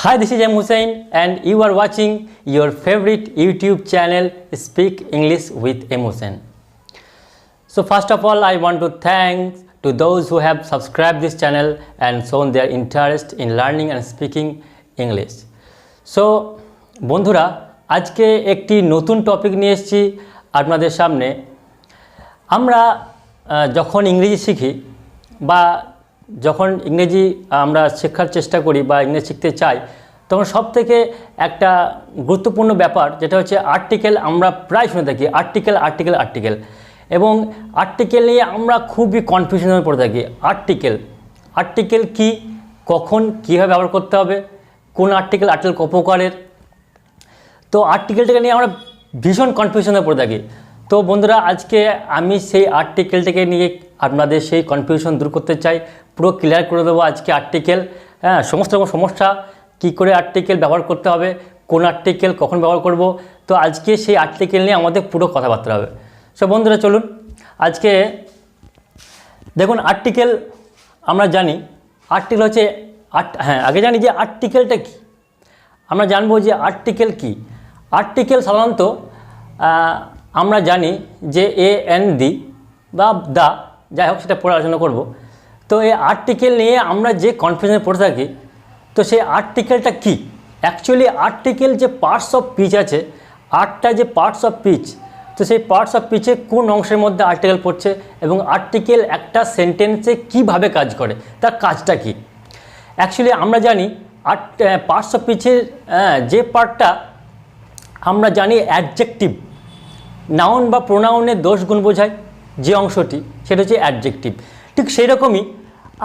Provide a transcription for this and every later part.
Hi, this is M. Hussain and you are watching your favorite YouTube channel Speak English with M. Hussain. So first of all, I want to thank to those who have subscribed this channel and shown their interest in learning and speaking English. So বন্ধুরা আজকে একটি নতুন topic নিয়ে এসেছি আপনাদের সামনে। আমরা যখন ইংরেজি শিখি বা যখন ইংরেজি আমরা শেখার চেষ্টা করি বা ইংরেজি শিখতে চাই তখন সবথেকে একটা গুরুত্বপূর্ণ ব্যাপার যেটা হচ্ছে আর্টিকেল। আমরা প্রায় শুনে থাকি আর্টিকেল এবং আর্টিকেল নিয়ে আমরা খুবই কনফিউশনে পড়ে থাকি। আর্টিকেল কি, কখন, কীভাবে ব্যবহার করতে হবে, কোন আর্টিকেল কত প্রকারের। তো আর্টিকেলটাকে নিয়ে আমরা ভীষণ কনফিউশনে পড়ে থাকি। তো বন্ধুরা আজকে আমি সেই আর্টিকেলটাকে নিয়ে আপনাদের সেই কনফিউশন দূর করতে চাই, পুরো ক্লিয়ার করে দেবো আজকে আর্টিকেল। সমস্ত রকম সমস্যা, কী করে আর্টিকেল ব্যবহার করতে হবে, কোন আর্টিকেল কখন ব্যবহার করব। তো আজকে সেই আর্টিকেল নিয়ে আমাদের পুরো কথাবার্তা হবে। সো বন্ধুরা চলুন আজকে দেখুন আর্টিকেল। আমরা জানি আর্টিকেল হচ্ছে আগে জানি যে আর্টিকেলটা কী। আমরা জানবো যে আর্টিকেল কী। আর্টিকেল সাধারণত আমরা জানি যে AND বা দা, যাই হোক সেটা পরে আলোচনা করব। তো এই আর্টিকেল নিয়ে আমরা যে কনফিউশনে পড়ে থাকি, তো সেই আর্টিকেলটা কী। অ্যাকচুয়ালি আর্টিকেল যে পার্টস অফ স্পিচ আছে, 8টা যে পার্টস অফ স্পিচ, তো সেই পার্টস অফ স্পিচে কোন অংশের মধ্যে আর্টিকেল পড়ছে এবং আর্টিকেল একটা সেন্টেন্সে কিভাবে কাজ করে, তার কাজটা কী। অ্যাকচুয়ালি আমরা জানি পার্টস অফ স্পিচের যে পার্টটা আমরা জানি অ্যাডজেক্টিভ, নাউন বা প্রোনাউনের দোষ গুণ বোঝায় যে অংশটি, সেটা হচ্ছে অ্যাডজেক্টিভ। ঠিক সেই রকমই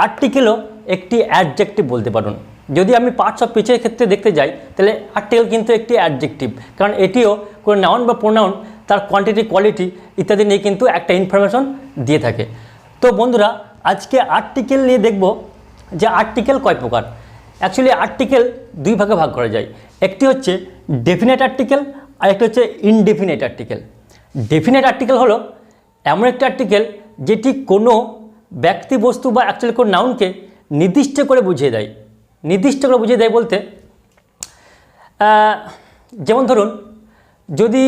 আর্টিকেলও একটি অ্যাডজেক্টিভ বলতে পারুন। যদি আমি পার্টস অফ স্পিচের ক্ষেত্রে দেখতে যাই তাহলে আর্টিকেল কিন্তু একটি অ্যাডজেক্টিভ, কারণ এটিও কোনো নাউন বা প্রোনাউন তার কোয়ান্টিটি, কোয়ালিটি ইত্যাদি নিয়ে কিন্তু একটা ইনফরমেশন দিয়ে থাকে। তো বন্ধুরা আজকে আর্টিকেল নিয়ে দেখব যে আর্টিকেল কয় প্রকার। অ্যাকচুয়ালি আর্টিকেল দুই ভাগে ভাগ করা যায়। একটি হচ্ছে ডেফিনেট আর্টিকেল আর একটি হচ্ছে ইনডেফিনেট আর্টিকেল। ডেফিনেট আর্টিকেল হলো এমন একটা আর্টিকেল যেটি কোনো ব্যক্তি, বস্তু বা অ্যাকচুয়ালি কোনো নাউনকে নির্দিষ্ট করে বুঝিয়ে দেয়। নির্দিষ্ট করে বুঝিয়ে দেয় বলতে যেমন ধরুন যদি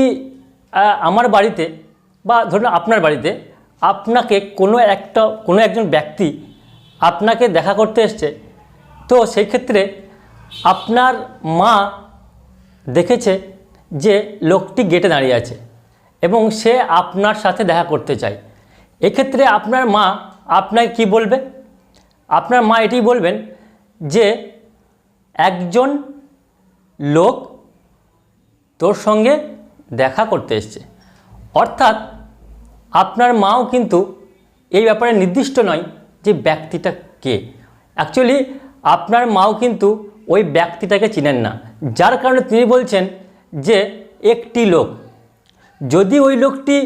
আমার বাড়িতে বা ধরুন আপনার বাড়িতে আপনাকে কোনো একজন ব্যক্তি আপনাকে দেখা করতে এসছে, তো সেই ক্ষেত্রে আপনার মা দেখেছে যে লোকটি গেটে দাঁড়িয়ে আছে এবং সে আপনার সাথে দেখা করতে চায়। এক্ষেত্রে আপনার মা আপনাকে কি বলবে? আপনার মা এটি বলবেন যে একজন লোক তোর সঙ্গে দেখা করতে এসছে। অর্থাৎ আপনার মাও কিন্তু এই ব্যাপারে নির্দিষ্ট নয় যে ব্যক্তিটা কে। অ্যাকচুয়ালি আপনার মাও কিন্তু ওই ব্যক্তিটাকে চিনেন না, যার কারণে তিনি বলছেন যে একটি লোক। যদি ওই লোকটি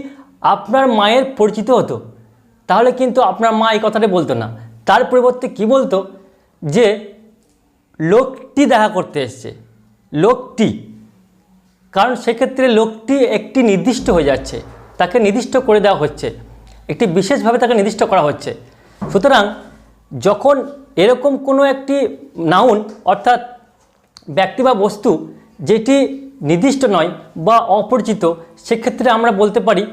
আপনার মায়ের পরিচিত হতো তাহলে কিন্তু আপনার মা এই কথাটা বলতো না, তার পরিবর্তে কি বলতো যে লোকটি দেখা করতে এসছে, লোকটি। কারণ সেক্ষেত্রে লোকটি একটি নির্দিষ্ট হয়ে যাচ্ছে, তাকে নির্দিষ্ট করে দেওয়া হচ্ছে, একটি বিশেষভাবে তাকে নির্দিষ্ট করা হচ্ছে। সুতরাং যখন এরকম কোনো একটি নাউন অর্থাৎ ব্যক্তি বা বস্তু যেটি নির্দিষ্ট নয় বা অপরিচিত, সেক্ষেত্রে আমরা বলতে পারি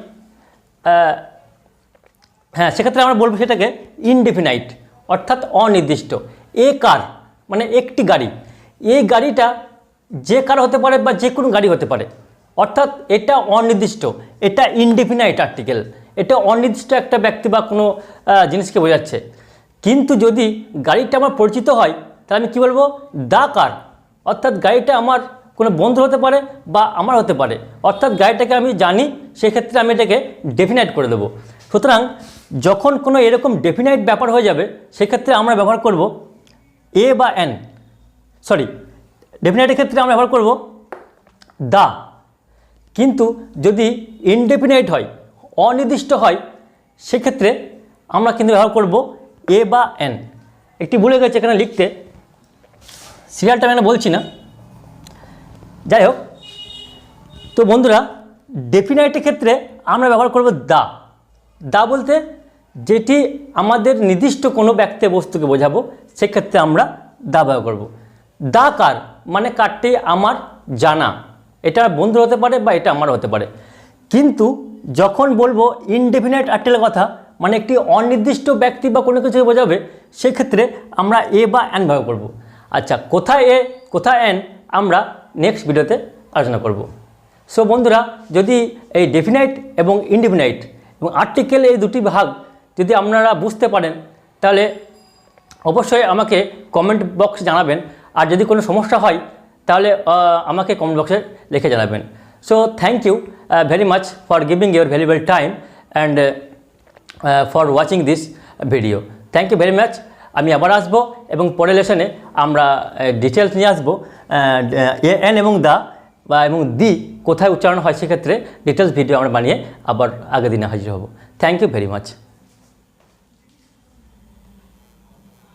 সেক্ষেত্রে আমরা বলবো সেটাকে ইনডেফিনাইট অর্থাৎ অনির্দিষ্ট। এ কার মানে একটি গাড়ি, এই গাড়িটা যে কার হতে পারে বা যে কোনো গাড়ি হতে পারে, অর্থাৎ এটা অনির্দিষ্ট, এটা ইনডেফিনাইট আর্টিকেল, এটা অনির্দিষ্ট একটা ব্যক্তি বা কোনো জিনিসকে বোঝাচ্ছে। কিন্তু যদি গাড়িটা আমার পরিচিত হয় তাহলে আমি কী বলবো? দ্য কার, অর্থাৎ গাড়িটা আমার কোনো বন্ধু হতে পারে বা আমার হতে পারে, অর্থাৎ গাড়িটাকে আমি জানি, সেক্ষেত্রে আমি এটাকে ডেফিনাইট করে দেবো। সুতরাং যখন কোনো এরকম ডেফিনাইট ব্যাপার হয়ে যাবে সেক্ষেত্রে আমরা ব্যবহার করব এ বা এন, ডেফিনাইটের ক্ষেত্রে আমরা ব্যবহার করব দা। কিন্তু যদি ইনডেফিনাইট হয়, অনির্দিষ্ট হয়, সেক্ষেত্রে আমরা কিন্তু ব্যবহার করব এ বা এন। একটি ভুলে গেছে এখানে লিখতে, সিরিয়ালটা আমি বলছি না, যাই হোক। তো বন্ধুরা ডেফিনাইটের ক্ষেত্রে আমরা ব্যবহার করব দা। দা বলতে যেটি আমাদের নির্দিষ্ট কোনো ব্যক্তি বস্তুকে বোঝাবো, সেক্ষেত্রে আমরা দা ব্যবহার করব। দা কার মানে কার্ডটি আমার জানা, এটা বন্ধুর হতে পারে বা এটা আমার হতে পারে। কিন্তু যখন বলবো ইনডেফিনাইট আর্টিকেলের কথা, মানে একটি অনির্দিষ্ট ব্যক্তি বা কোনো কিছু বোঝাবে, সেক্ষেত্রে আমরা এ বা অ্যান ব্যবহার করব। আচ্ছা, কোথায় এ কোথায় অ্যান আমরা নেক্সট ভিডিওতে আলোচনা করব। সো বন্ধুরা, যদি এই ডেফিনাইট এবং ইনডেফিনাইট এবং আর্টিকেল এই দুটি ভাগ যদি আপনারা বুঝতে পারেন, তাহলে অবশ্যই আমাকে কমেন্ট বক্সে জানাবেন। আর যদি কোনো সমস্যা হয় তাহলে আমাকে কমেন্ট বক্সে লিখে জানাবেন। So thank you very much for giving your valuable time and for watching this video. Thank you very much. আমি আবার আসবো এবং পরের লেসনে আমরা ডিটেলস নিয়ে আসবো, এ এন এবং দা বা এবং দি কোথায় উচ্চারণ হয় সেক্ষেত্রে ডিটেলস ভিডিও আমরা বানিয়ে আবার আগের দিনে হাজির হব। Thank you very much.